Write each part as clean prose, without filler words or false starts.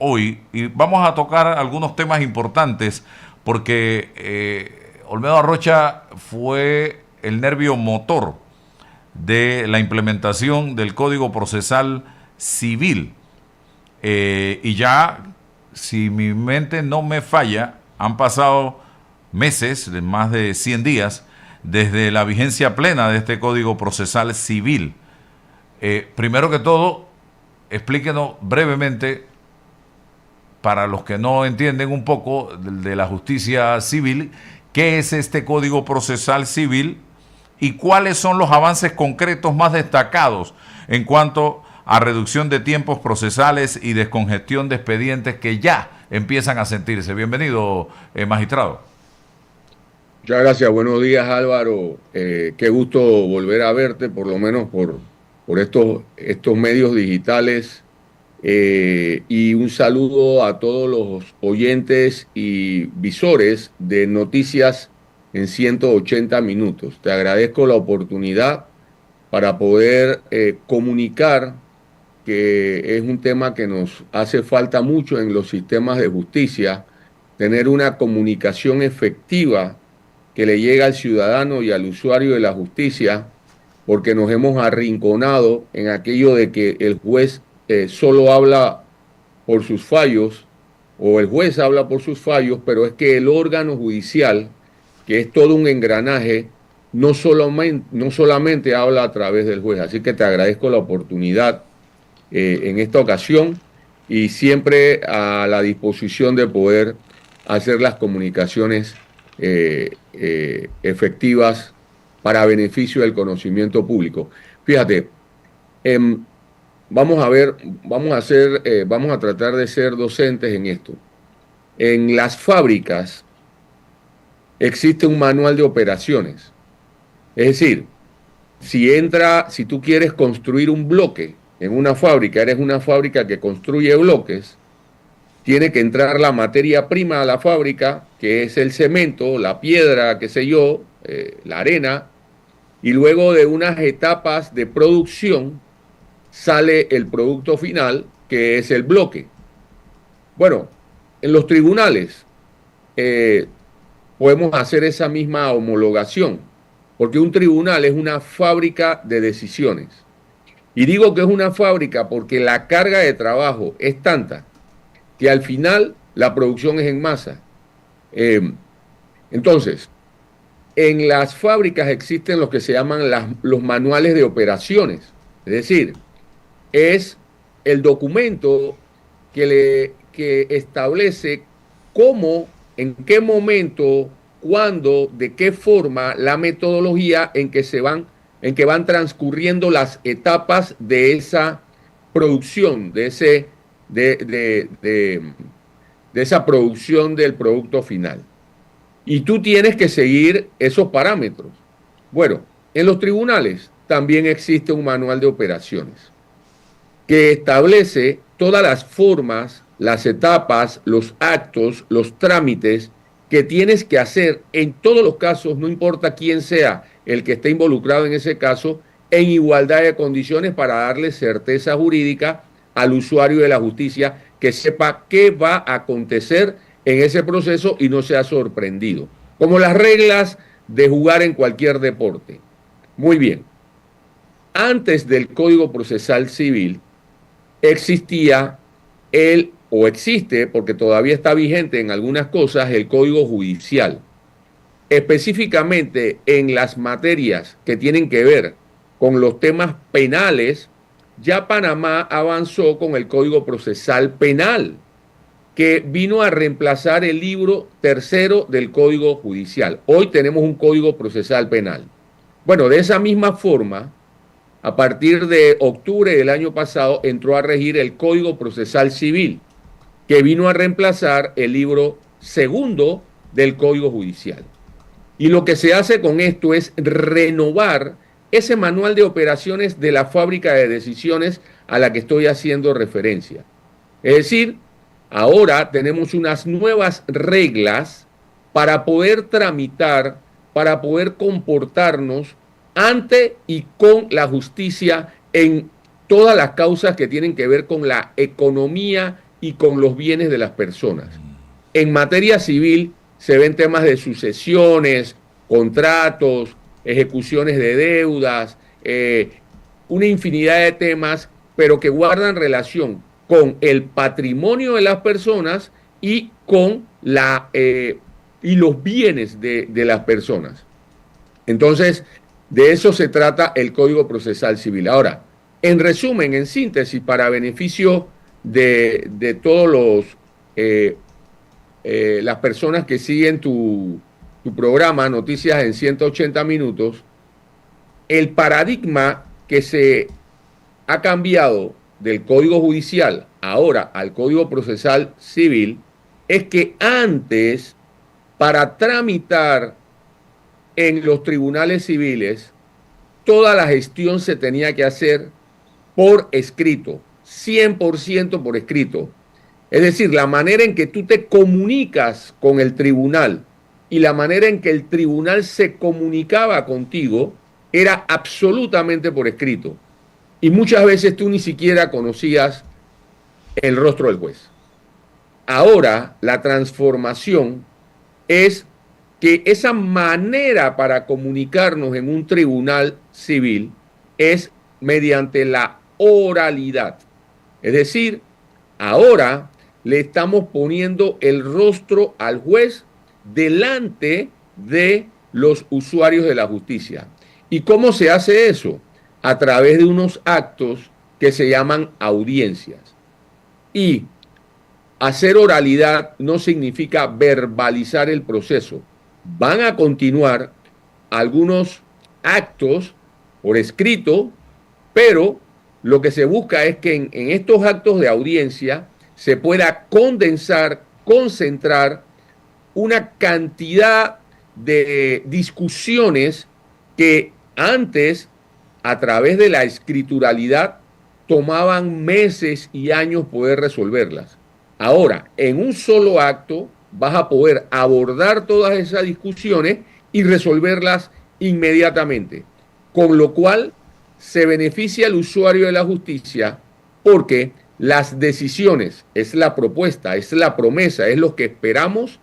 hoy y vamos a tocar algunos temas importantes porque Olmedo Arrocha fue el nervio motor de la implementación del Código Procesal Civil. Y ya, si mi mente no me falla, han pasado meses, más de 100 días, desde la vigencia plena de este Código Procesal Civil. Primero que todo, explíquenos brevemente, para los que no entienden un poco de la justicia civil, qué es este Código Procesal Civil y cuáles son los avances concretos más destacados en cuanto a reducción de tiempos procesales y descongestión de expedientes que ya empiezan a sentirse. Bienvenido, magistrado. Muchas gracias, buenos días Álvaro. Qué gusto volver a verte, por lo menos por estos medios digitales. Y un saludo a todos los oyentes y visores de Noticias en 180 minutos. Te agradezco la oportunidad para poder comunicar que es un tema que nos hace falta mucho en los sistemas de justicia, tener una comunicación efectiva que le llegue al ciudadano y al usuario de la justicia, porque nos hemos arrinconado en aquello de que el juez solo habla por sus fallos, o el juez habla por sus fallos, pero es que el órgano judicial, que es todo un engranaje, no solamente habla a través del juez. Así que te agradezco la oportunidad en esta ocasión y siempre a la disposición de poder hacer las comunicaciones efectivas para beneficio del conocimiento público. Fíjate, vamos a ver, vamos a tratar de ser docentes en esto. En las fábricas existe un manual de operaciones. Es decir, si tú quieres construir un bloque en una fábrica, eres una fábrica que construye bloques, tiene que entrar la materia prima a la fábrica, que es el cemento, la piedra, qué sé yo, la arena, y luego de unas etapas de producción sale el producto final, que es el bloque. Bueno, en los tribunales podemos hacer esa misma homologación, porque un tribunal es una fábrica de decisiones. Y digo que es una fábrica porque la carga de trabajo es tanta que al final la producción es en masa. Entonces, en las fábricas existen lo que se llaman los manuales de operaciones. Es decir, es el documento que establece cómo, en qué momento, cuándo, de qué forma, la metodología en que van transcurriendo las etapas de esa producción, de esa producción del producto final. Y tú tienes que seguir esos parámetros. Bueno, en los tribunales también existe un manual de operaciones que establece todas las formas, las etapas, los actos, los trámites que tienes que hacer en todos los casos, no importa quién sea el que esté involucrado en ese caso, en igualdad de condiciones para darle certeza jurídica al usuario de la justicia, que sepa qué va a acontecer en ese proceso y no sea sorprendido. Como las reglas de jugar en cualquier deporte. Muy bien. Antes del Código Procesal Civil existía o existe, porque todavía está vigente en algunas cosas, el Código Judicial. Específicamente en las materias que tienen que ver con los temas penales, ya Panamá avanzó con el Código Procesal Penal, que vino a reemplazar el libro tercero del Código Judicial. Hoy tenemos un Código Procesal Penal. Bueno, de esa misma forma, a partir de octubre del año pasado, entró a regir el Código Procesal Civil, que vino a reemplazar el libro segundo del Código Judicial. Y lo que se hace con esto es renovar ese manual de operaciones de la fábrica de decisiones a la que estoy haciendo referencia. Es decir, ahora tenemos unas nuevas reglas para poder tramitar, para poder comportarnos ante y con la justicia en todas las causas que tienen que ver con la economía y con los bienes de las personas. En materia civil se ven temas de sucesiones, contratos, ejecuciones de deudas, una infinidad de temas, pero que guardan relación con el patrimonio de las personas y con y los bienes de las personas. Entonces, de eso se trata el Código Procesal Civil. Ahora, en resumen, en síntesis, para beneficio de todos las personas que siguen tu programa, Noticias en 180 Minutos, el paradigma que se ha cambiado del Código Judicial ahora al Código Procesal Civil es que antes, para tramitar en los tribunales civiles, toda la gestión se tenía que hacer por escrito, 100% por escrito. Es decir, la manera en que tú te comunicas con el tribunal y la manera en que el tribunal se comunicaba contigo era absolutamente por escrito. Y muchas veces tú ni siquiera conocías el rostro del juez. Ahora, la transformación es que esa manera para comunicarnos en un tribunal civil es mediante la oralidad. Es decir, ahora le estamos poniendo el rostro al juez delante de los usuarios de la justicia. ¿Y cómo se hace eso? A través de unos actos que se llaman audiencias. Y hacer oralidad no significa verbalizar el proceso. Van a continuar algunos actos por escrito, pero lo que se busca es que en estos actos de audiencia se pueda condensar, concentrar una cantidad de discusiones que antes, a través de la escrituralidad, tomaban meses y años poder resolverlas. Ahora, en un solo acto vas a poder abordar todas esas discusiones y resolverlas inmediatamente, con lo cual se beneficia al usuario de la justicia porque las decisiones, es la propuesta, es la promesa, es lo que esperamos,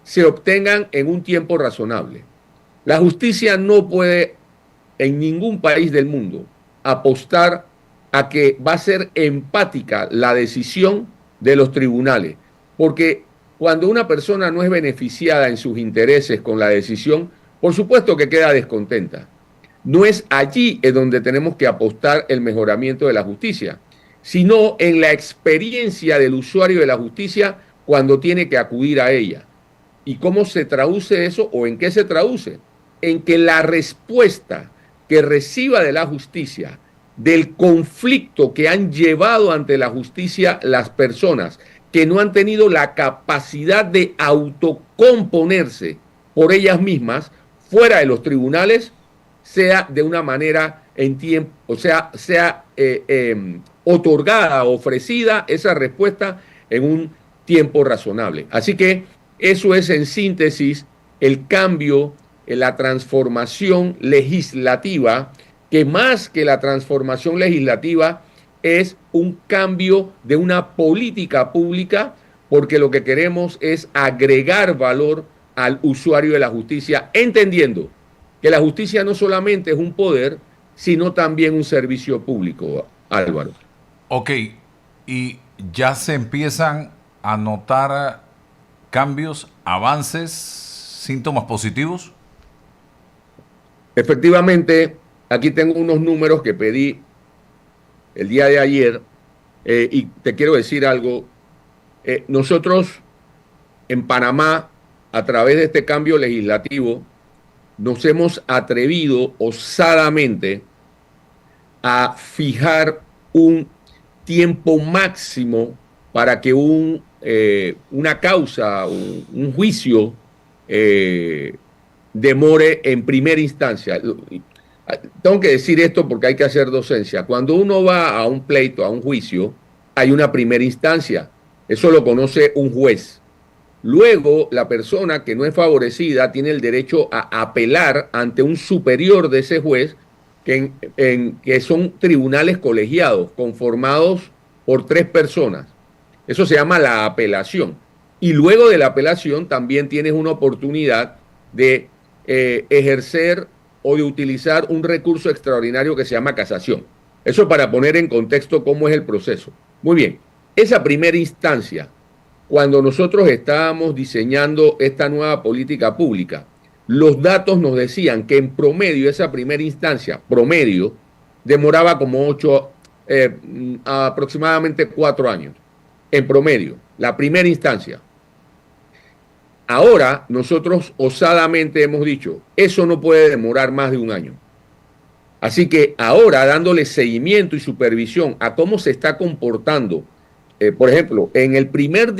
se obtengan en un tiempo razonable. La justicia no puede en ningún país del mundo apostar a que va a ser empática la decisión de los tribunales, porque cuando una persona no es beneficiada en sus intereses con la decisión, por supuesto que queda descontenta. No es allí en donde tenemos que apostar el mejoramiento de la justicia, sino en la experiencia del usuario de la justicia cuando tiene que acudir a ella. ¿Y cómo se traduce eso o en qué se traduce? En que la respuesta que reciba de la justicia del conflicto que han llevado ante la justicia las personas que no han tenido la capacidad de autocomponerse por ellas mismas fuera de los tribunales, sea de una manera en tiempo, o sea otorgada, ofrecida esa respuesta en un tiempo razonable. Así que eso es en síntesis el cambio, la transformación legislativa, que más que la transformación legislativa es un cambio de una política pública, porque lo que queremos es agregar valor al usuario de la justicia, entendiendo que la justicia no solamente es un poder, sino también un servicio público, Álvaro. Ok, y ya se empiezan a notar cambios, avances, síntomas positivos. Efectivamente, aquí tengo unos números que pedí el día de ayer y te quiero decir algo. Nosotros en Panamá, a través de este cambio legislativo, nos hemos atrevido osadamente a fijar un tiempo máximo para que una causa, un juicio demore en primera instancia. Tengo que decir esto porque hay que hacer docencia. Cuando uno va a un pleito, a un juicio, hay una primera instancia. Eso lo conoce un juez. Luego, la persona que no es favorecida tiene el derecho a apelar ante un superior de ese juez, que son tribunales colegiados, conformados por 3 personas. Eso se llama la apelación. Y luego de la apelación también tienes una oportunidad de ejercer o de utilizar un recurso extraordinario que se llama casación. Eso para poner en contexto cómo es el proceso. Muy bien, esa primera instancia, cuando nosotros estábamos diseñando esta nueva política pública, los datos nos decían que en promedio esa primera instancia, promedio, demoraba como aproximadamente 4 años, en promedio, la primera instancia. Ahora nosotros osadamente hemos dicho, eso no puede demorar más de un año. Así que ahora dándole seguimiento y supervisión a cómo se está comportando, por ejemplo, en el primer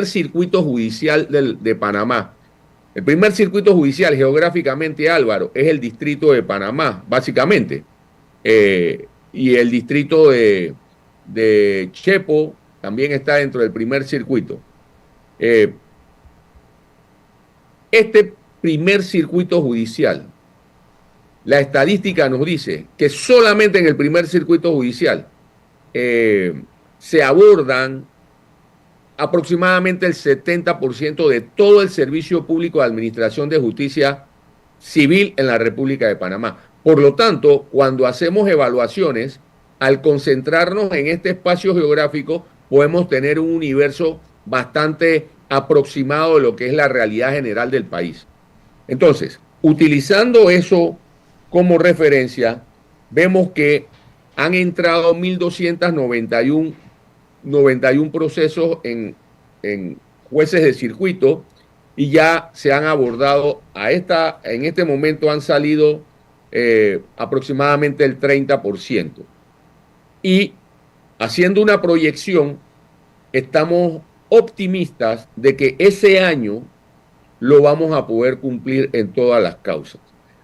circuito judicial de Panamá, el primer circuito judicial geográficamente, Álvaro, es el distrito de Panamá, básicamente, y el distrito de Chepo también está dentro del primer circuito. Este primer circuito judicial, la estadística nos dice que solamente en el primer circuito judicial se abordan aproximadamente el 70% de todo el servicio público de administración de justicia civil en la República de Panamá. Por lo tanto, cuando hacemos evaluaciones, al concentrarnos en este espacio geográfico, podemos tener un universo bastante aproximado de lo que es la realidad general del país. Entonces, utilizando eso como referencia, vemos que han entrado 1.291 procesos en jueces de circuito y ya se han abordado, en este momento han salido aproximadamente el 30%. Y haciendo una proyección, estamos optimistas de que ese año lo vamos a poder cumplir en todas las causas.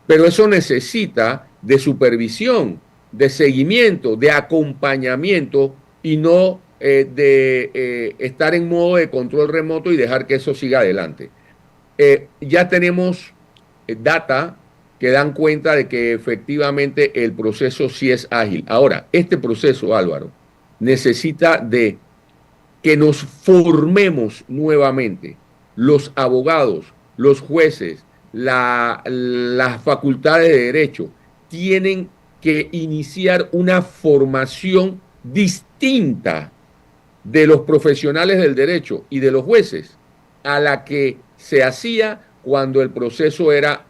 Pero eso necesita de supervisión, de seguimiento, de acompañamiento y no de estar en modo de control remoto y dejar que eso siga adelante. Ya tenemos data que dan cuenta de que efectivamente el proceso sí es ágil. Ahora, este proceso, Álvaro, necesita de que nos formemos nuevamente. Los abogados, los jueces, las facultades de derecho tienen que iniciar una formación distinta de los profesionales del derecho y de los jueces a la que se hacía cuando el proceso era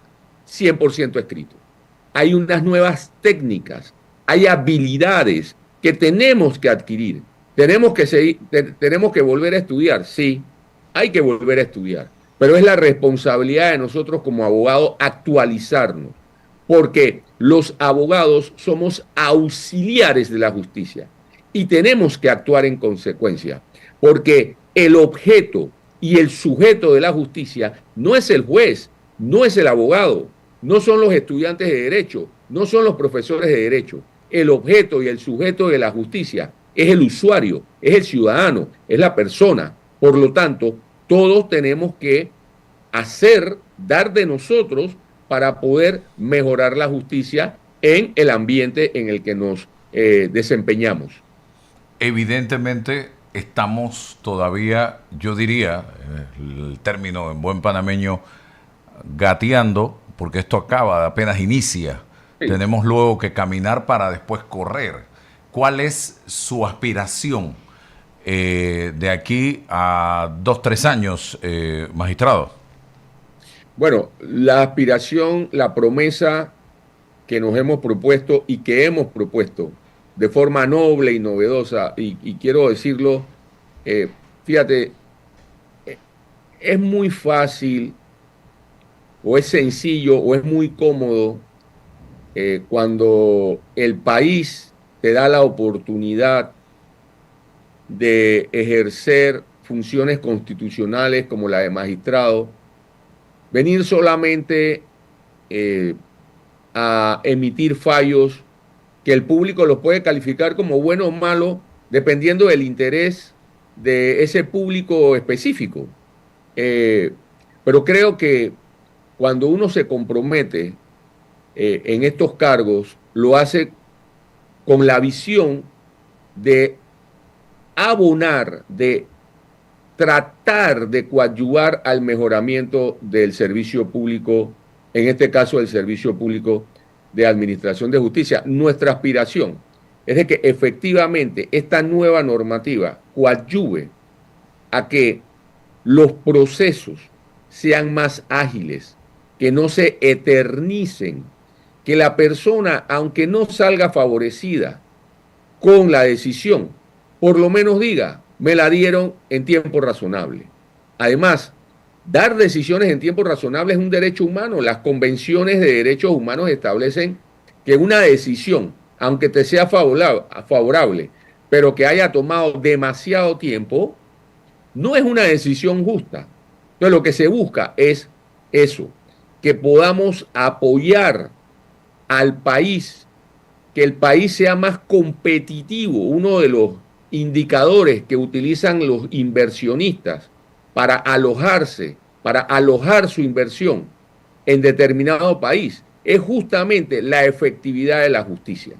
100% escrito. Hay unas nuevas técnicas, hay habilidades que tenemos que adquirir. Tenemos que volver a estudiar, sí, hay que volver a estudiar, pero es la responsabilidad de nosotros como abogados actualizarnos, porque los abogados somos auxiliares de la justicia y tenemos que actuar en consecuencia, porque el objeto y el sujeto de la justicia no es el juez, no es el abogado, no son los estudiantes de derecho, no son los profesores de derecho. El objeto y el sujeto de la justicia es el usuario, es el ciudadano, es la persona. Por lo tanto, todos tenemos que dar de nosotros para poder mejorar la justicia en el ambiente en el que nos desempeñamos. Evidentemente estamos todavía, yo diría, el término en buen panameño, gateando, porque esto apenas inicia. Sí. Tenemos luego que caminar para después correr. ¿Cuál es su aspiración de aquí a 2-3 años, magistrado? Bueno, la aspiración, la promesa que nos hemos propuesto y que hemos propuesto de forma noble y novedosa, y quiero decirlo, fíjate, es muy fácil o es sencillo o es muy cómodo cuando el país te da la oportunidad de ejercer funciones constitucionales como la de magistrado, venir solamente a emitir fallos que el público los puede calificar como bueno o malo dependiendo del interés de ese público específico. Pero creo que cuando uno se compromete en estos cargos, lo hace con la visión de abonar, de tratar de coadyuvar al mejoramiento del servicio público, en este caso el servicio público de administración de justicia. Nuestra aspiración es de que efectivamente esta nueva normativa coadyuve a que los procesos sean más ágiles, que no se eternicen, que la persona, aunque no salga favorecida con la decisión, por lo menos diga, me la dieron en tiempo razonable. Además, dar decisiones en tiempo razonable es un derecho humano. Las convenciones de derechos humanos establecen que una decisión, aunque te sea favorable, pero que haya tomado demasiado tiempo, no es una decisión justa. Entonces, lo que se busca es eso, que podamos apoyar al país, que el país sea más competitivo. Uno de los indicadores que utilizan los inversionistas para alojarse, para alojar su inversión en determinado país, es justamente la efectividad de la justicia,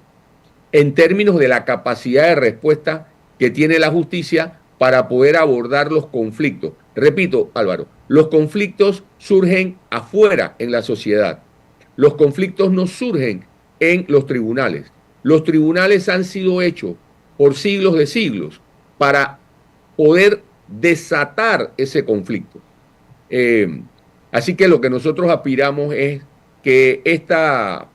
en términos de la capacidad de respuesta que tiene la justicia para poder abordar los conflictos. Repito, Álvaro, los conflictos surgen afuera en la sociedad. Los conflictos no surgen en los tribunales. Los tribunales han sido hechos por siglos de siglos para poder desatar ese conflicto. Así que lo que nosotros aspiramos es que esta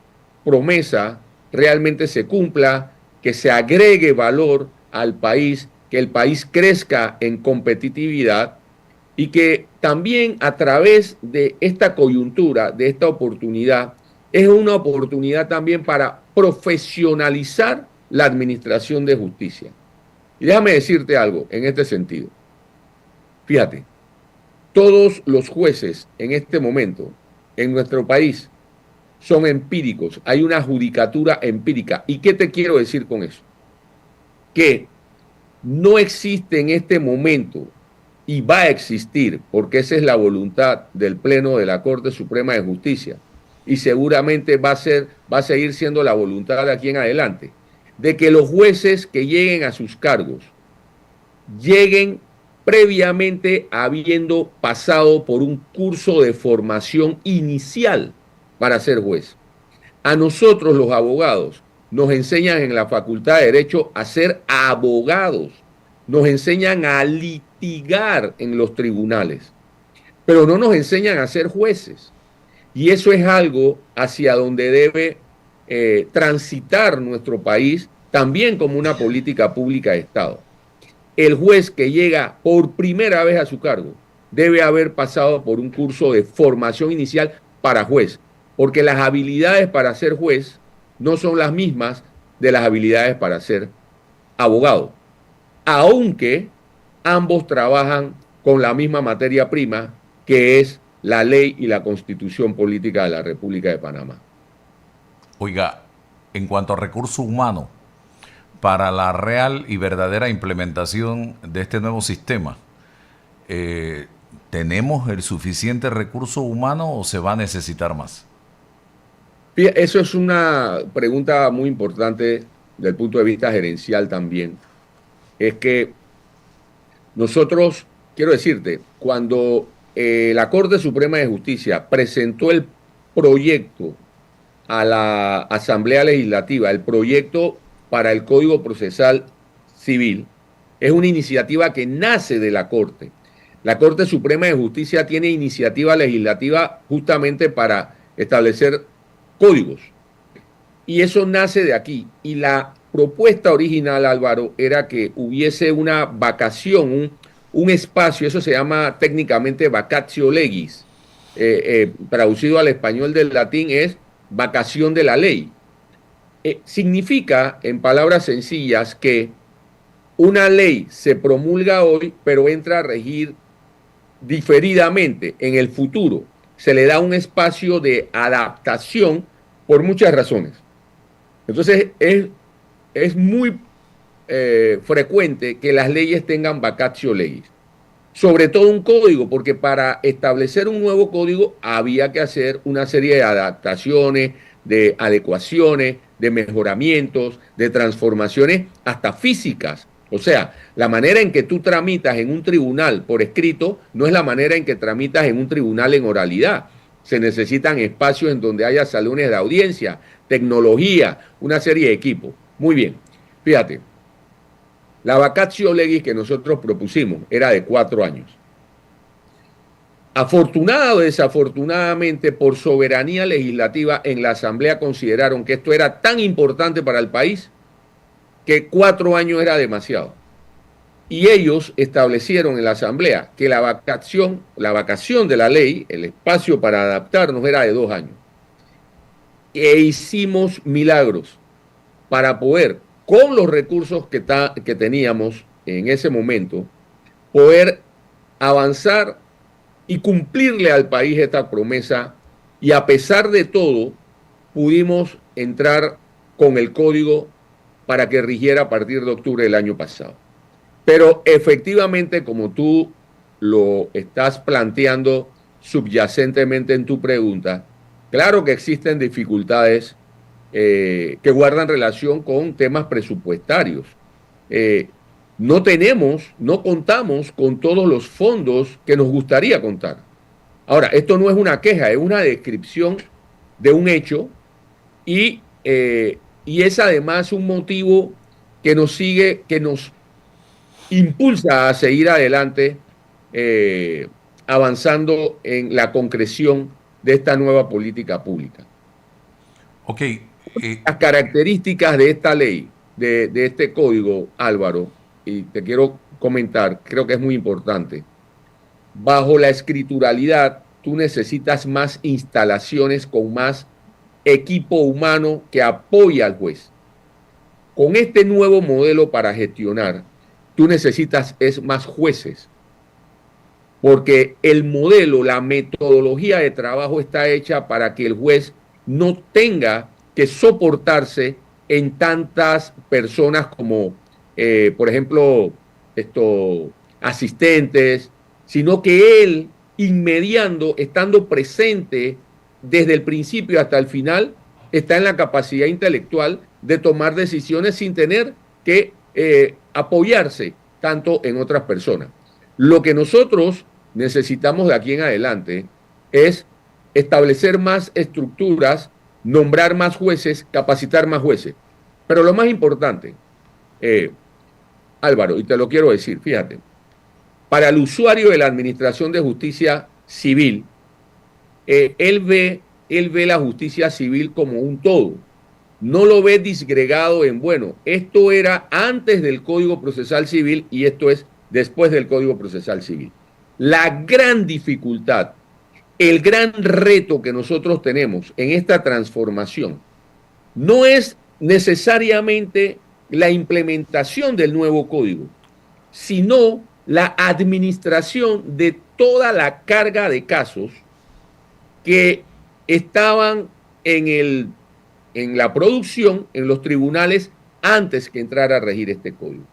promesa realmente se cumpla, que se agregue valor al país, que el país crezca en competitividad y que también a través de esta coyuntura, de esta oportunidad, es una oportunidad también para profesionalizar la administración de justicia. Y déjame decirte algo en este sentido. Fíjate, todos los jueces en este momento en nuestro país son empíricos. Hay una judicatura empírica. ¿Y qué te quiero decir con eso? Que no existe en este momento y va a existir, porque esa es la voluntad del Pleno de la Corte Suprema de Justicia, y seguramente va a seguir siendo la voluntad de aquí en adelante, de que los jueces que lleguen a sus cargos lleguen previamente habiendo pasado por un curso de formación inicial para ser juez. A nosotros los abogados nos enseñan en la Facultad de Derecho a ser abogados, nos enseñan a litigar en los tribunales, pero no nos enseñan a ser jueces. Y eso es algo hacia donde debe transitar nuestro país también como una política pública de Estado. El juez que llega por primera vez a su cargo debe haber pasado por un curso de formación inicial para juez, porque las habilidades para ser juez no son las mismas de las habilidades para ser abogado, aunque ambos trabajan con la misma materia prima, que es la ley y la constitución política de la República de Panamá. Oiga, en cuanto a recursos humanos, para la real y verdadera implementación de este nuevo sistema, ¿tenemos el suficiente recurso humano o se va a necesitar más? Eso es una pregunta muy importante desde el punto de vista gerencial también. Es que nosotros, quiero decirte, cuando la Corte Suprema de Justicia presentó el proyecto a la Asamblea Legislativa, el proyecto para el Código Procesal Civil, es una iniciativa que nace de la Corte. La Corte Suprema de Justicia tiene iniciativa legislativa justamente para establecer códigos. Y eso nace de aquí. Y la propuesta original, Álvaro, era que hubiese una vacación, un espacio, eso se llama técnicamente vacatio legis, traducido al español del latín es vacación de la ley. Significa, en palabras sencillas, que una ley se promulga hoy, pero entra a regir diferidamente en el futuro. Se le da un espacio de adaptación por muchas razones. Entonces, es muy frecuente que las leyes tengan vacatio legis. Sobre todo un código, porque para establecer un nuevo código había que hacer una serie de adaptaciones, de adecuaciones, de mejoramientos, de transformaciones hasta físicas O sea, la manera en que tú tramitas en un tribunal por escrito no es la manera en que tramitas en un tribunal en oralidad. Se necesitan espacios en donde haya salones de audiencia, tecnología, una serie de equipos. Muy bien, fíjate, la vacatio legis que nosotros propusimos era de 4 años. Afortunado o desafortunadamente, por soberanía legislativa en la Asamblea consideraron que esto era tan importante para el país que 4 años era demasiado. Y ellos establecieron en la Asamblea que la vacación de la ley, el espacio para adaptarnos, era de 2 años. E hicimos milagros para poder, con los recursos que teníamos en ese momento, poder avanzar y cumplirle al país esta promesa. Y a pesar de todo, pudimos entrar con el código para que rigiera a partir de octubre del año pasado. Pero efectivamente, como tú lo estás planteando subyacentemente en tu pregunta, claro que existen dificultades que guardan relación con temas presupuestarios. No contamos con todos los fondos que nos gustaría contar. Ahora, esto no es una queja, es una descripción de un hecho y es además un motivo que nos impulsa a seguir adelante, avanzando en la concreción de esta nueva política pública. Ok. Las características de esta ley, de este código, Álvaro, y te quiero comentar, creo que es muy importante. Bajo la escrituralidad, tú necesitas más instalaciones con más equipo humano que apoya al juez. Con este nuevo modelo para gestionar, tú necesitas más jueces, porque el modelo, la metodología de trabajo está hecha para que el juez no tenga que soportarse en tantas personas como, por ejemplo, asistentes, sino que él, inmediando, estando presente desde el principio hasta el final, está en la capacidad intelectual de tomar decisiones sin tener que apoyarse tanto en otras personas. Lo que nosotros necesitamos de aquí en adelante es establecer más estructuras, nombrar más jueces, capacitar más jueces. Pero lo más importante, Álvaro, y te lo quiero decir, fíjate, para el usuario de la Administración de Justicia Civil, él ve la justicia civil como un todo. No lo ve disgregado en, bueno, esto era antes del Código Procesal Civil y esto es después del Código Procesal Civil. La gran dificultad, el gran reto que nosotros tenemos en esta transformación no es necesariamente la implementación del nuevo código, sino la administración de toda la carga de casos que estaban en la producción, en los tribunales, antes que entrara a regir este código.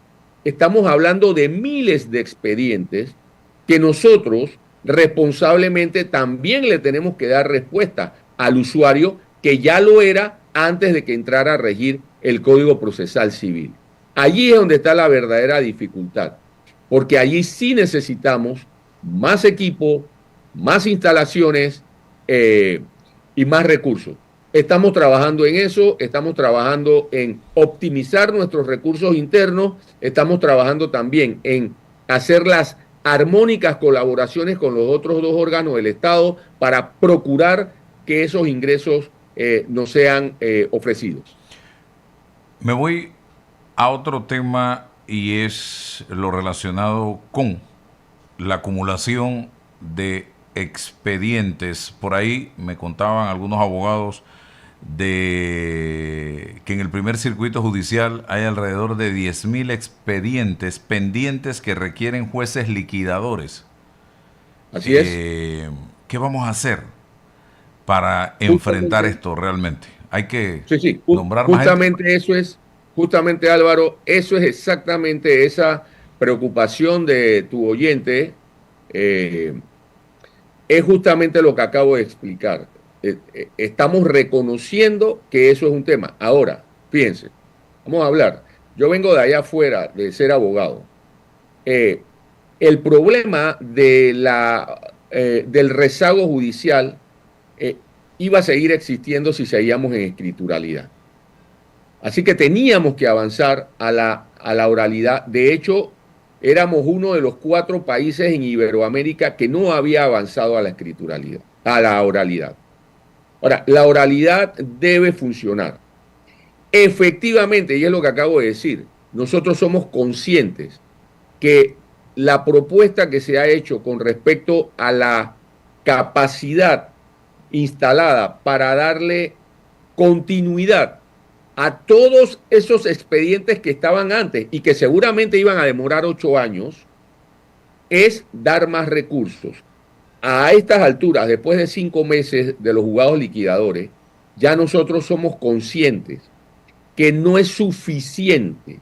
Estamos hablando de miles de expedientes que nosotros responsablemente también le tenemos que dar respuesta al usuario que ya lo era antes de que entrara a regir el Código Procesal Civil. Allí es donde está la verdadera dificultad, porque allí sí necesitamos más equipo, más instalaciones y más recursos. Estamos trabajando en eso, estamos trabajando en optimizar nuestros recursos internos, estamos trabajando también en hacer las armónicas colaboraciones con los otros dos órganos del Estado para procurar que esos ingresos nos sean ofrecidos. Me voy a otro tema y es lo relacionado con la acumulación de expedientes. Por ahí me contaban algunos abogados de que en el primer circuito judicial hay alrededor de 10.000 expedientes pendientes que requieren jueces liquidadores. Así es. ¿Qué vamos a hacer para enfrentar esto realmente? Hay que nombrar más gente. Justamente Álvaro, eso es exactamente esa preocupación de tu oyente. Es justamente lo que acabo de explicar. Estamos reconociendo que eso es un tema. Ahora, fíjense, vamos a hablar yo vengo de allá afuera, de ser abogado. Eh, el problema del rezago judicial eh, iba a seguir existiendo si seguíamos en escrituralidad. Así que teníamos que avanzar a la oralidad. De hecho, éramos uno de los 4 países en Iberoamérica que no había avanzado a la escrituralidad, a la oralidad. Ahora, la oralidad debe funcionar. Efectivamente, y es lo que acabo de decir, nosotros somos conscientes que la propuesta que se ha hecho con respecto a la capacidad instalada para darle continuidad a todos esos expedientes que estaban antes y que seguramente iban a demorar 8 años, es dar más recursos. A estas alturas, después de 5 meses de los juzgados liquidadores, ya nosotros somos conscientes que no es suficiente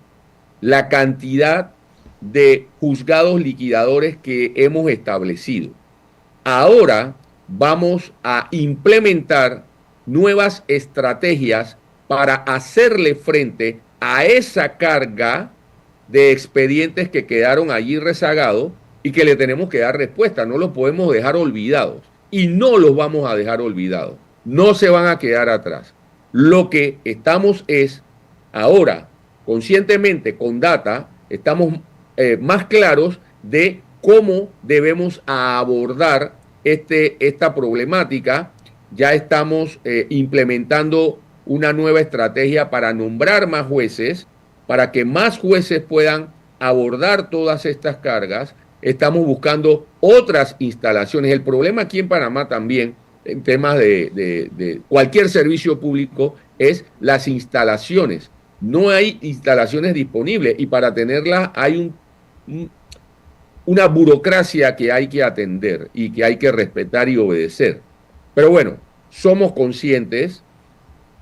la cantidad de juzgados liquidadores que hemos establecido. Ahora vamos a implementar nuevas estrategias para hacerle frente a esa carga de expedientes que quedaron allí rezagados y que le tenemos que dar respuesta. No los podemos dejar olvidados y no los vamos a dejar olvidados. No se van a quedar atrás. Lo que estamos es ahora, conscientemente, con data, estamos más claros de cómo debemos abordar esta problemática. Ya estamos implementando una nueva estrategia para nombrar más jueces, para que más jueces puedan abordar todas estas cargas. Estamos buscando otras instalaciones. El problema aquí en Panamá también, en temas de cualquier servicio público, es las instalaciones. No hay instalaciones disponibles y para tenerlas hay una burocracia que hay que atender y que hay que respetar y obedecer. Pero bueno, somos conscientes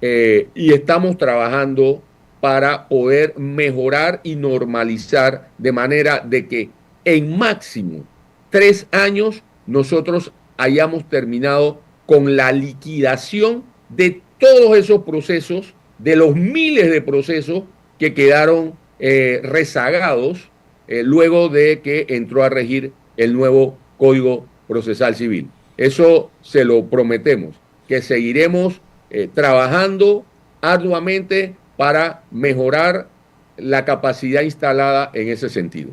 y estamos trabajando para poder mejorar y normalizar de manera de que en máximo 3 años nosotros hayamos terminado con la liquidación de todos esos procesos, de los miles de procesos que quedaron rezagados luego de que entró a regir el nuevo Código Procesal Civil. Eso se lo prometemos, que seguiremos trabajando arduamente para mejorar la capacidad instalada en ese sentido.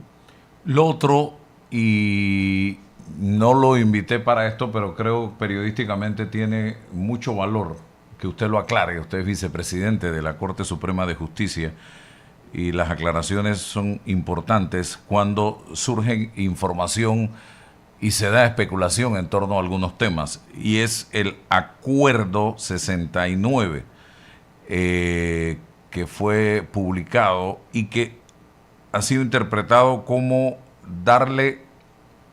Lo otro, y no lo invité para esto, pero creo periodísticamente tiene mucho valor que usted lo aclare. Usted es vicepresidente de la Corte Suprema de Justicia y las aclaraciones son importantes cuando surge información y se da especulación en torno a algunos temas, y es el Acuerdo 69 que fue publicado y que ha sido interpretado como darle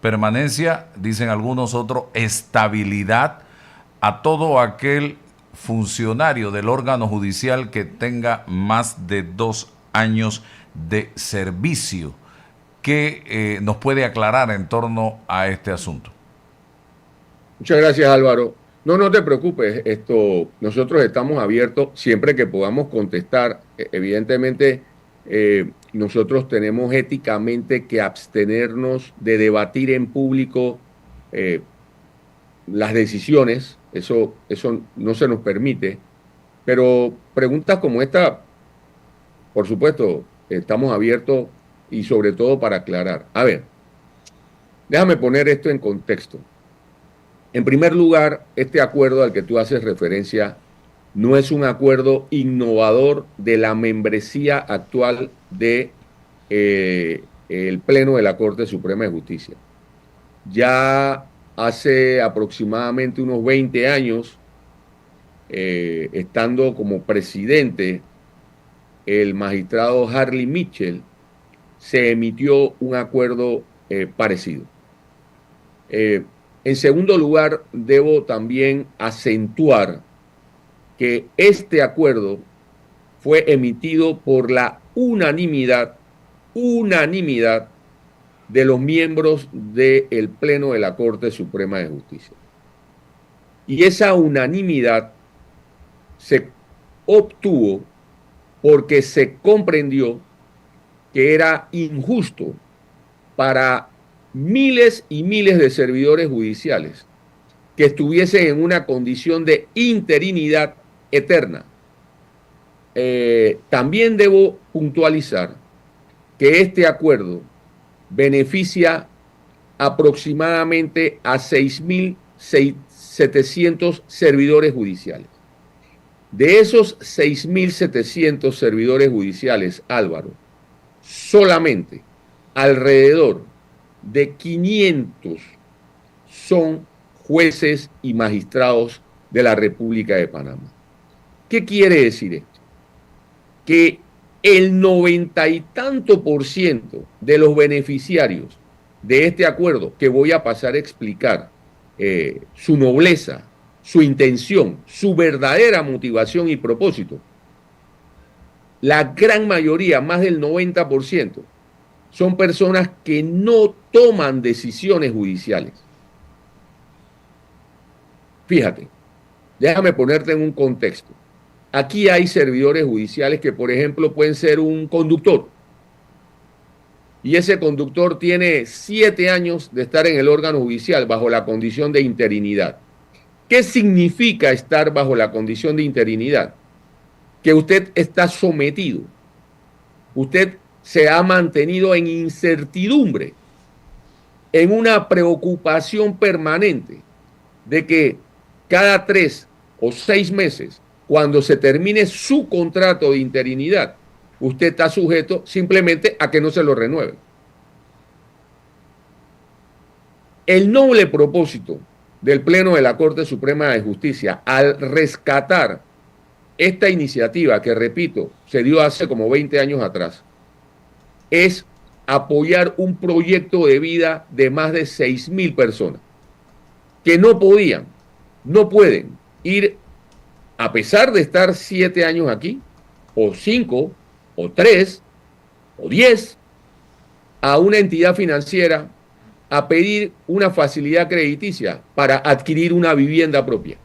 permanencia, dicen algunos otros, estabilidad a todo aquel funcionario del órgano judicial que tenga más de 2 años de servicio. ¿Qué nos puede aclarar en torno a este asunto? Muchas gracias, Álvaro. No, no te preocupes, nosotros estamos abiertos siempre que podamos contestar. Evidentemente, nosotros tenemos éticamente que abstenernos de debatir en público las decisiones, eso no se nos permite, pero preguntas como esta, por supuesto, estamos abiertos y sobre todo para aclarar. A ver, déjame poner esto en contexto. En primer lugar, este acuerdo al que tú haces referencia no es un acuerdo innovador de la membresía actual de el Pleno de la Corte Suprema de Justicia. Ya hace aproximadamente unos 20 años, estando como presidente el magistrado Harley Mitchell, se emitió un acuerdo parecido. En segundo lugar, debo también acentuar que este acuerdo fue emitido por la unanimidad de los miembros del Pleno de la Corte Suprema de Justicia. Y esa unanimidad se obtuvo porque se comprendió que era injusto para miles y miles de servidores judiciales que estuviesen en una condición de interinidad eterna. También debo puntualizar que este acuerdo beneficia aproximadamente a 6.700 servidores judiciales. De esos 6.700 servidores judiciales, Álvaro, solamente alrededor de 500 son jueces y magistrados de la República de Panamá. ¿Qué quiere decir esto? Que el 90 y tanto % de los beneficiarios de este acuerdo, que voy a pasar a explicar su nobleza, su intención, su verdadera motivación y propósito, la gran mayoría, más del 90%, son personas que no toman decisiones judiciales. Fíjate, déjame ponerte en un contexto. Aquí hay servidores judiciales que, por ejemplo, pueden ser un conductor. Y ese conductor tiene 7 años de estar en el órgano judicial bajo la condición de interinidad. ¿Qué significa estar bajo la condición de interinidad? Que usted está sometido. Usted se ha mantenido en incertidumbre, en una preocupación permanente de que cada 3 o 6 meses, cuando se termine su contrato de interinidad, usted está sujeto simplemente a que no se lo renueve. El noble propósito del Pleno de la Corte Suprema de Justicia al rescatar esta iniciativa, que repito, se dio hace como 20 años atrás, es apoyar un proyecto de vida de más de 6.000 personas que no podían, no pueden ir, a pesar de estar 7 años aquí, o 5, o 3, o 10, a una entidad financiera a pedir una facilidad crediticia para adquirir una vivienda propia.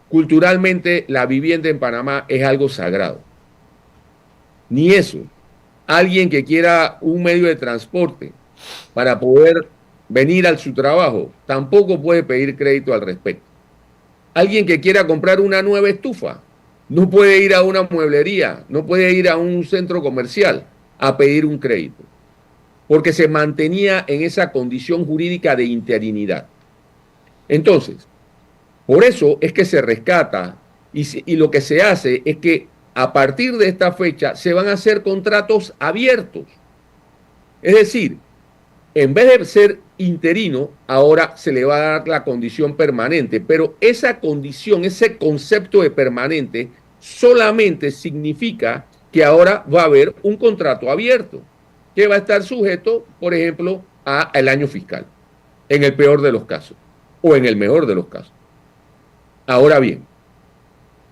Culturalmente, la vivienda en Panamá es algo sagrado. Ni eso. Alguien que quiera un medio de transporte para poder venir a su trabajo, tampoco puede pedir crédito al respecto. Alguien que quiera comprar una nueva estufa, no puede ir a una mueblería, no puede ir a un centro comercial a pedir un crédito, porque se mantenía en esa condición jurídica de interinidad. Entonces, por eso es que se rescata y lo que se hace es que a partir de esta fecha se van a hacer contratos abiertos. Es decir, en vez de ser interino, ahora se le va a dar la condición permanente, pero esa condición, ese concepto de permanente, solamente significa que ahora va a haber un contrato abierto, que va a estar sujeto, por ejemplo, al año fiscal, en el peor de los casos, o en el mejor de los casos. Ahora bien,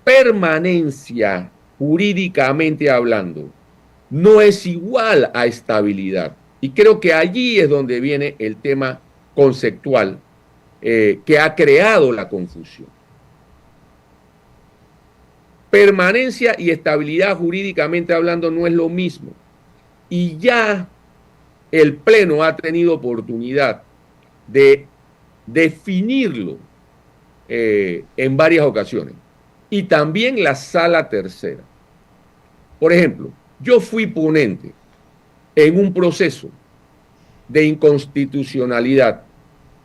permanencia, jurídicamente hablando, no es igual a estabilidad. Y creo que allí es donde viene el tema conceptual que ha creado la confusión. Permanencia y estabilidad, jurídicamente hablando, no es lo mismo. Y ya el Pleno ha tenido oportunidad de definirlo en varias ocasiones. Y también la Sala Tercera. Por ejemplo, yo fui ponente en un proceso de inconstitucionalidad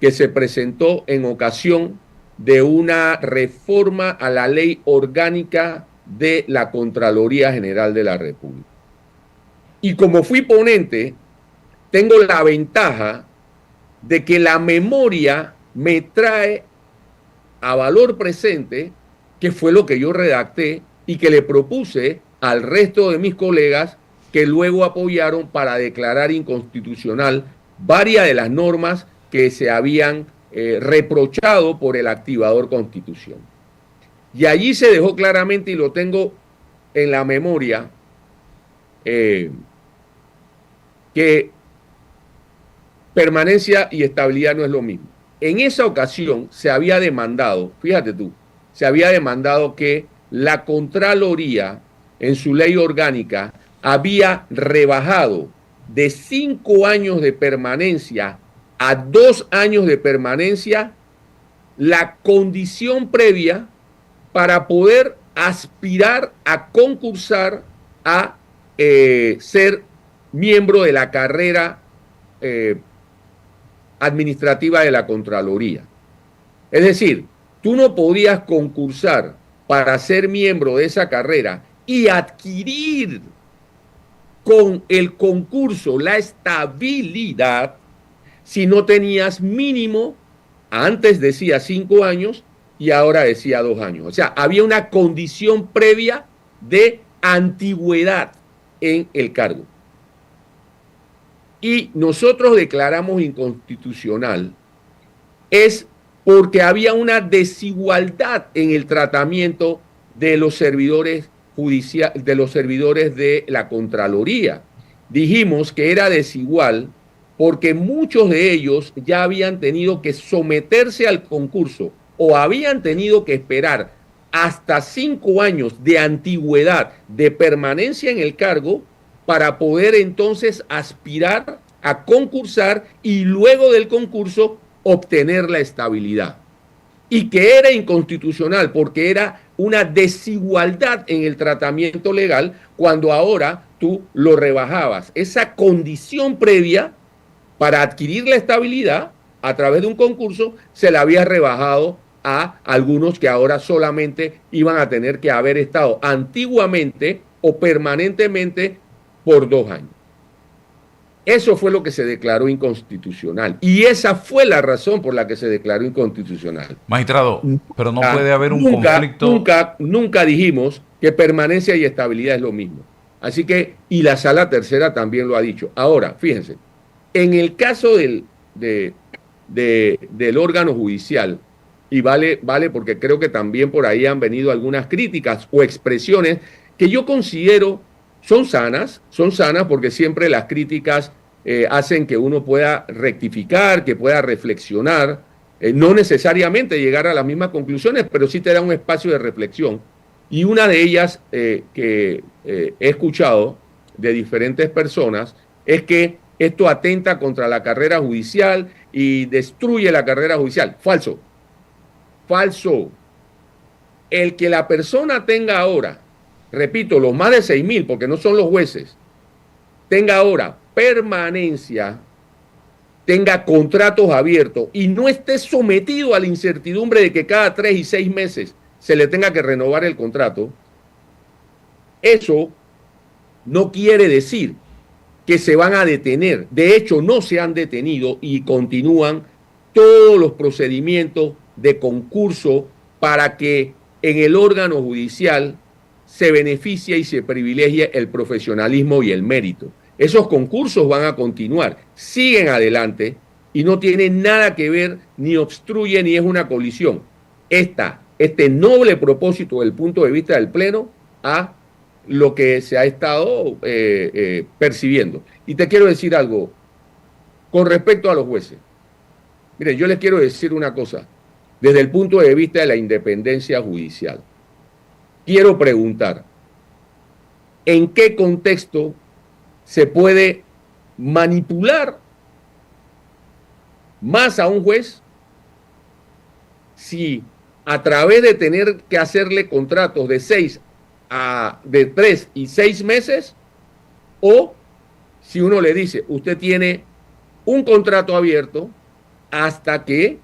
que se presentó en ocasión de una reforma a la ley orgánica de la Contraloría General de la República. Y como fui ponente, tengo la ventaja de que la memoria me trae a valor presente que fue lo que yo redacté y que le propuse al resto de mis colegas que luego apoyaron para declarar inconstitucional varias de las normas que se habían reprochado por el activador Constitución. Y allí se dejó claramente, y lo tengo en la memoria, que permanencia y estabilidad no es lo mismo. En esa ocasión se había demandado, fíjate tú, se había demandado que la Contraloría, en su ley orgánica, había rebajado de 5 años de permanencia a 2 años de permanencia la condición previa para poder aspirar a concursar a ser miembro de la carrera administrativa de la Contraloría. Es decir, tú no podías concursar para ser miembro de esa carrera y adquirir con el concurso la estabilidad si no tenías mínimo, antes decía 5 años y ahora decía 2 años. O sea, había una condición previa de antigüedad en el cargo. Y nosotros declaramos inconstitucional es porque había una desigualdad en el tratamiento de los servidores judiciales, de los servidores de la Contraloría. Dijimos que era desigual porque muchos de ellos ya habían tenido que someterse al concurso o habían tenido que esperar hasta 5 años de antigüedad, de permanencia en el cargo, para poder entonces aspirar a concursar y luego del concurso obtener la estabilidad. Y que era inconstitucional porque era una desigualdad en el tratamiento legal cuando ahora tú lo rebajabas. Esa condición previa para adquirir la estabilidad a través de un concurso se la había rebajado a algunos que ahora solamente iban a tener que haber estado antiguamente o permanentemente por 2 años. Eso fue lo que se declaró inconstitucional. Y esa fue la razón por la que se declaró inconstitucional. Magistrado, pero no puede haber un conflicto. Nunca dijimos que permanencia y estabilidad es lo mismo. Así que, y la Sala Tercera también lo ha dicho. Ahora, fíjense, en el caso del órgano judicial, y vale porque creo que también por ahí han venido algunas críticas o expresiones que yo considero son sanas porque siempre las críticas hacen que uno pueda rectificar, que pueda reflexionar, no necesariamente llegar a las mismas conclusiones, pero sí te da un espacio de reflexión. Y una de ellas que he escuchado de diferentes personas es que esto atenta contra la carrera judicial y destruye la carrera judicial. Falso. Falso. El que la persona tenga ahora, repito, los más de 6,000, porque no son los jueces, tenga ahora permanencia, tenga contratos abiertos y no esté sometido a la incertidumbre de que cada 3 y 6 meses se le tenga que renovar el contrato, eso no quiere decir que se van a detener. De hecho, no se han detenido y continúan todos los procedimientos de concurso para que en el órgano judicial se beneficie y se privilegie el profesionalismo y el mérito. Esos concursos van a continuar, siguen adelante y no tienen nada que ver, ni obstruye, ni es una colisión. Este noble propósito desde el punto de vista del Pleno a lo que se ha estado percibiendo. Y te quiero decir algo con respecto a los jueces. Miren, yo les quiero decir una cosa, desde el punto de vista de la independencia judicial. Quiero preguntar, ¿en qué contexto se puede manipular más a un juez si a través de tener que hacerle contratos de 3 y 6 meses, o si uno le dice, usted tiene un contrato abierto hasta que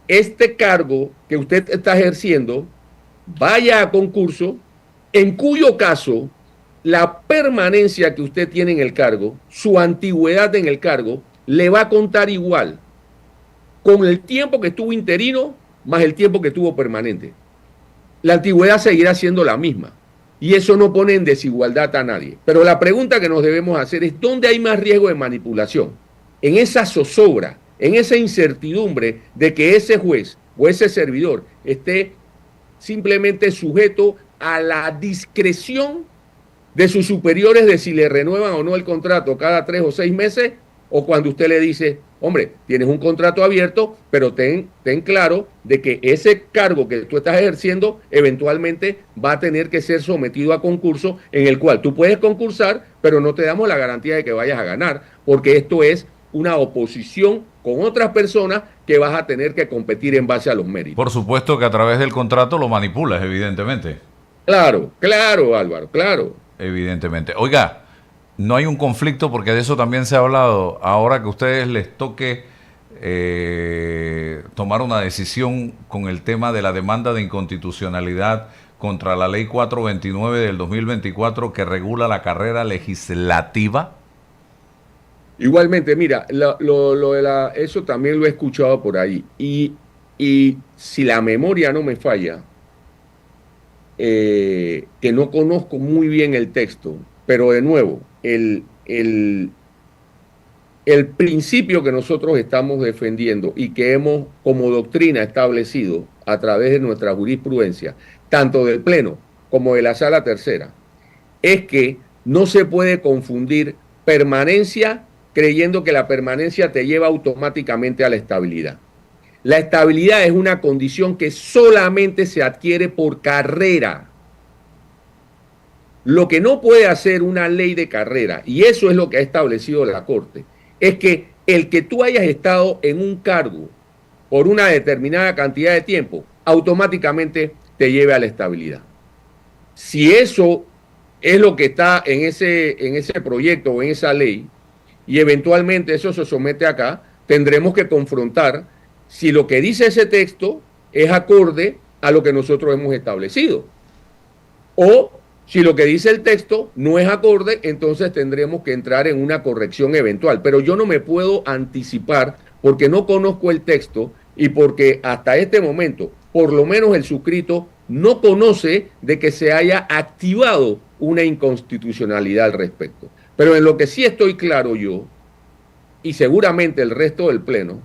este cargo que usted está ejerciendo vaya a concurso, en cuyo caso la permanencia que usted tiene en el cargo, su antigüedad en el cargo, le va a contar igual con el tiempo que estuvo interino más el tiempo que estuvo permanente. La antigüedad seguirá siendo la misma y eso no pone en desigualdad a nadie. Pero la pregunta que nos debemos hacer es, ¿dónde hay más riesgo de manipulación? En esa zozobra, en esa incertidumbre de que ese juez o ese servidor esté simplemente sujeto a la discreción de sus superiores de si le renuevan o no el contrato cada 3 o 6 meses, o cuando usted le dice, hombre, tienes un contrato abierto, pero ten claro de que ese cargo que tú estás ejerciendo eventualmente va a tener que ser sometido a concurso en el cual tú puedes concursar, pero no te damos la garantía de que vayas a ganar, porque esto es una oposición con otras personas que vas a tener que competir en base a los méritos. Por supuesto que a través del contrato lo manipulas, evidentemente. Claro, claro, Álvaro, claro. Evidentemente. Oiga, no hay un conflicto porque de eso también se ha hablado. Ahora que a ustedes les toque tomar una decisión con el tema de la demanda de inconstitucionalidad contra la ley 429 del 2024 que regula la carrera legislativa. Igualmente, mira, lo de eso también lo he escuchado por ahí. Y si la memoria no me falla, que no conozco muy bien el texto, pero de nuevo, el principio que nosotros estamos defendiendo y que hemos como doctrina establecido a través de nuestra jurisprudencia, tanto del Pleno como de la Sala Tercera, es que no se puede confundir permanencia creyendo que la permanencia te lleva automáticamente a la estabilidad. La estabilidad es una condición que solamente se adquiere por carrera. Lo que no puede hacer una ley de carrera, y eso es lo que ha establecido la Corte, es que el que tú hayas estado en un cargo por una determinada cantidad de tiempo, automáticamente te lleve a la estabilidad. Si eso es lo que está en ese proyecto o en esa ley, y eventualmente eso se somete acá, tendremos que confrontar si lo que dice ese texto es acorde a lo que nosotros hemos establecido. O si lo que dice el texto no es acorde, entonces tendremos que entrar en una corrección eventual. Pero yo no me puedo anticipar porque no conozco el texto y porque hasta este momento, por lo menos el suscrito no conoce de que se haya activado una inconstitucionalidad al respecto. Pero en lo que sí estoy claro yo, y seguramente el resto del Pleno,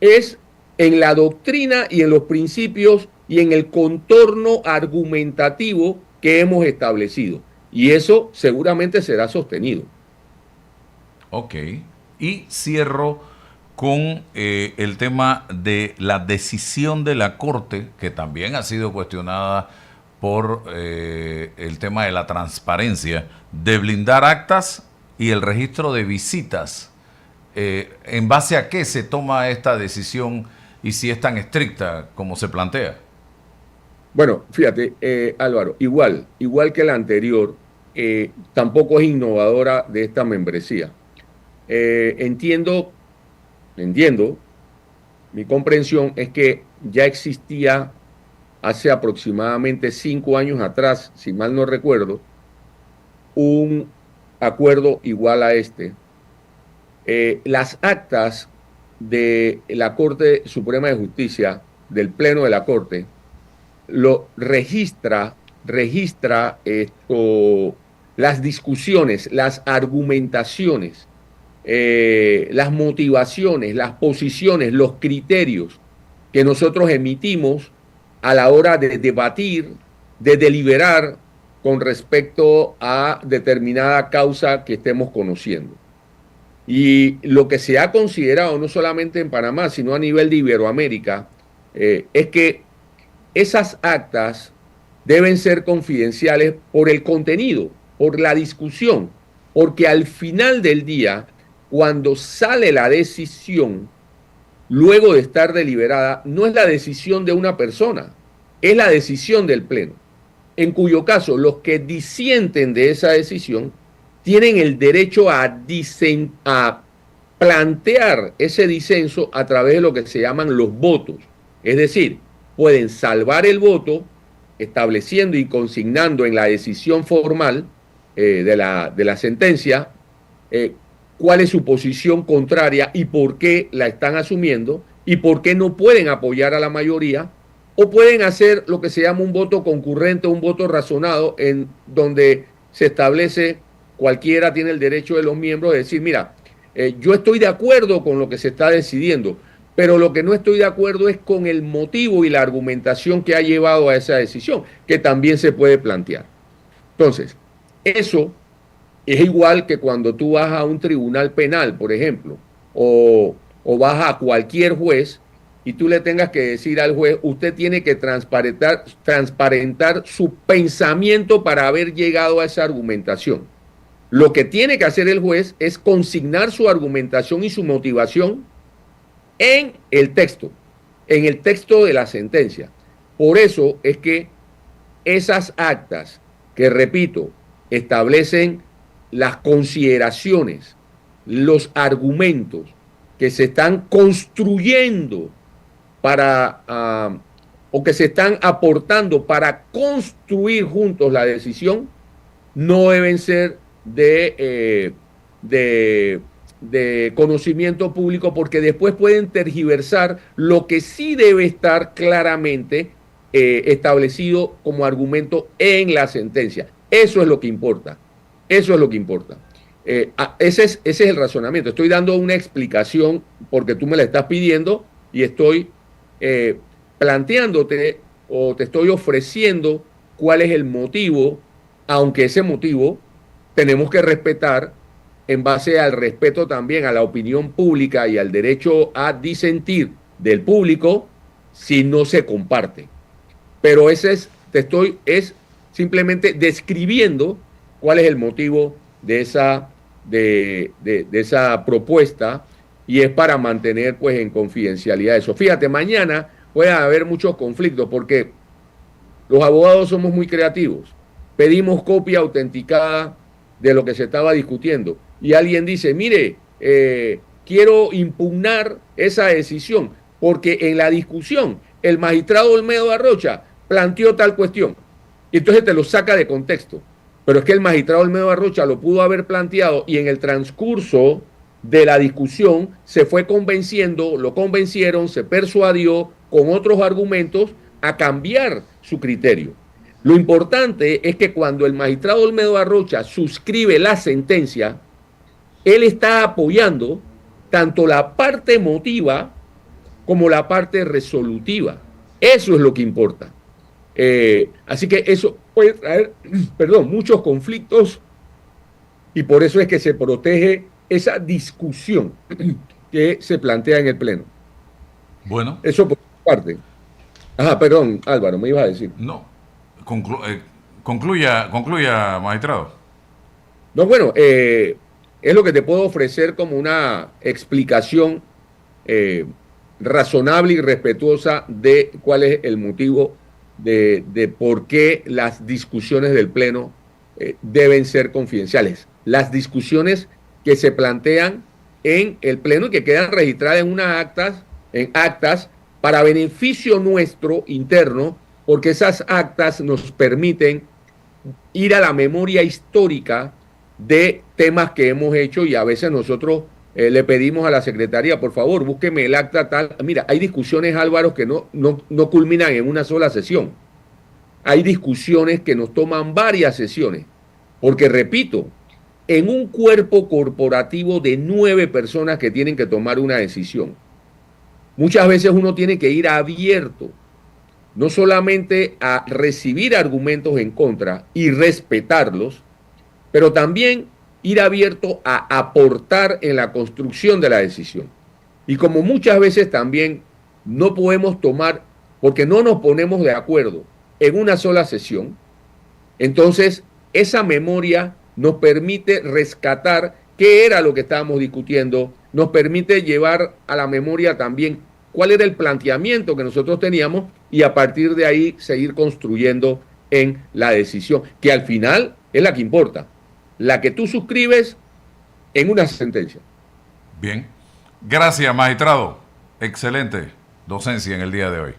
es en la doctrina y en los principios y en el contorno argumentativo que hemos establecido. Y eso seguramente será sostenido. Ok. Y cierro con el tema de la decisión de la Corte, que también ha sido cuestionada por el tema de la transparencia, de blindar actas y el registro de visitas. ¿En base a qué se toma esta decisión y si es tan estricta como se plantea? Bueno, fíjate, Álvaro, igual que la anterior, tampoco es innovadora de esta membresía. Entiendo, mi comprensión es que ya existía hace aproximadamente 5 años atrás, si mal no recuerdo, un acuerdo igual a este. Las actas de la Corte Suprema de Justicia, del Pleno de la Corte, lo registra las discusiones, las argumentaciones, las motivaciones, las posiciones, los criterios que nosotros emitimos a la hora de debatir, de deliberar con respecto a determinada causa que estemos conociendo. Y lo que se ha considerado, no solamente en Panamá, sino a nivel de Iberoamérica, es que esas actas deben ser confidenciales por el contenido, por la discusión, porque al final del día, cuando sale la decisión, luego de estar deliberada, no es la decisión de una persona, es la decisión del Pleno, en cuyo caso los que disienten de esa decisión tienen el derecho a plantear ese disenso a través de lo que se llaman los votos. Es decir, pueden salvar el voto estableciendo y consignando en la decisión formal de la sentencia cuál es su posición contraria y por qué la están asumiendo y por qué no pueden apoyar a la mayoría, o pueden hacer lo que se llama un voto concurrente, un voto razonado, en donde se establece cualquiera tiene el derecho de los miembros de decir, mira, yo estoy de acuerdo con lo que se está decidiendo, pero lo que no estoy de acuerdo es con el motivo y la argumentación que ha llevado a esa decisión, que también se puede plantear. Entonces, eso es igual que cuando tú vas a un tribunal penal, por ejemplo, o vas a cualquier juez y tú le tengas que decir al juez, usted tiene que transparentar su pensamiento para haber llegado a esa argumentación. Lo que tiene que hacer el juez es consignar su argumentación y su motivación en el texto de la sentencia. Por eso es que esas actas que, repito, establecen las consideraciones, los argumentos que se están construyendo o que se están aportando para construir juntos la decisión, no deben ser de conocimiento público, porque después pueden tergiversar lo que sí debe estar claramente establecido como argumento en la sentencia. Eso es lo que importa. Eso es lo que importa. Ese es el razonamiento. Estoy dando una explicación porque tú me la estás pidiendo y estoy planteándote o te estoy ofreciendo cuál es el motivo, aunque ese motivo tenemos que respetar en base al respeto también a la opinión pública y al derecho a disentir del público si no se comparte. Pero es simplemente describiendo cuál es el motivo de esa propuesta, y es para mantener pues en confidencialidad eso. Fíjate, mañana puede haber muchos conflictos porque los abogados somos muy creativos. Pedimos copia autenticada de lo que se estaba discutiendo y alguien dice, mire, quiero impugnar esa decisión porque en la discusión el magistrado Olmedo Arrocha planteó tal cuestión. Y entonces te lo saca de contexto. Pero es que el magistrado Olmedo Arrocha lo pudo haber planteado y en el transcurso de la discusión se fue convenciendo, lo convencieron, se persuadió con otros argumentos a cambiar su criterio. Lo importante es que cuando el magistrado Olmedo Arrocha suscribe la sentencia, él está apoyando tanto la parte emotiva como la parte resolutiva. Eso es lo que importa. Así que eso puede traer, muchos conflictos, y por eso es que se protege esa discusión que se plantea en el Pleno. Bueno. Eso por parte. Ajá, perdón, Álvaro, me ibas a decir. No, concluya, magistrado. No, bueno, es lo que te puedo ofrecer como una explicación razonable y respetuosa de cuál es el motivo de por qué las discusiones del Pleno deben ser confidenciales. Las discusiones que se plantean en el Pleno y que quedan registradas en actas para beneficio nuestro interno, porque esas actas nos permiten ir a la memoria histórica de temas que hemos hecho, y a veces nosotros le pedimos a la secretaría, por favor, búsqueme el acta tal. Mira, hay discusiones, Álvaro, que no culminan en una sola sesión. Hay discusiones que nos toman varias sesiones, porque, repito, en un cuerpo corporativo de 9 personas que tienen que tomar una decisión, muchas veces uno tiene que ir abierto, no solamente a recibir argumentos en contra y respetarlos, pero también ir abierto a aportar en la construcción de la decisión. Y como muchas veces también no podemos tomar, porque no nos ponemos de acuerdo en una sola sesión, entonces esa memoria nos permite rescatar qué era lo que estábamos discutiendo, nos permite llevar a la memoria también cuál era el planteamiento que nosotros teníamos, y a partir de ahí seguir construyendo en la decisión, que al final es la que importa, la que tú suscribes en una sentencia. Bien. Gracias, magistrado. Excelente docencia en el día de hoy.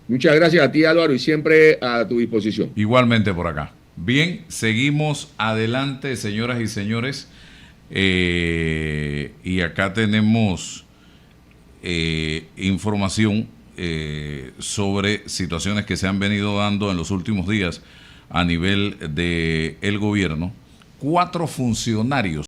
Muchas gracias a ti, Álvaro, y siempre a tu disposición. Igualmente por acá. Bien, seguimos adelante, señoras y señores. Y acá tenemos información sobre situaciones que se han venido dando en los últimos días a nivel del gobierno. 4 funcionarios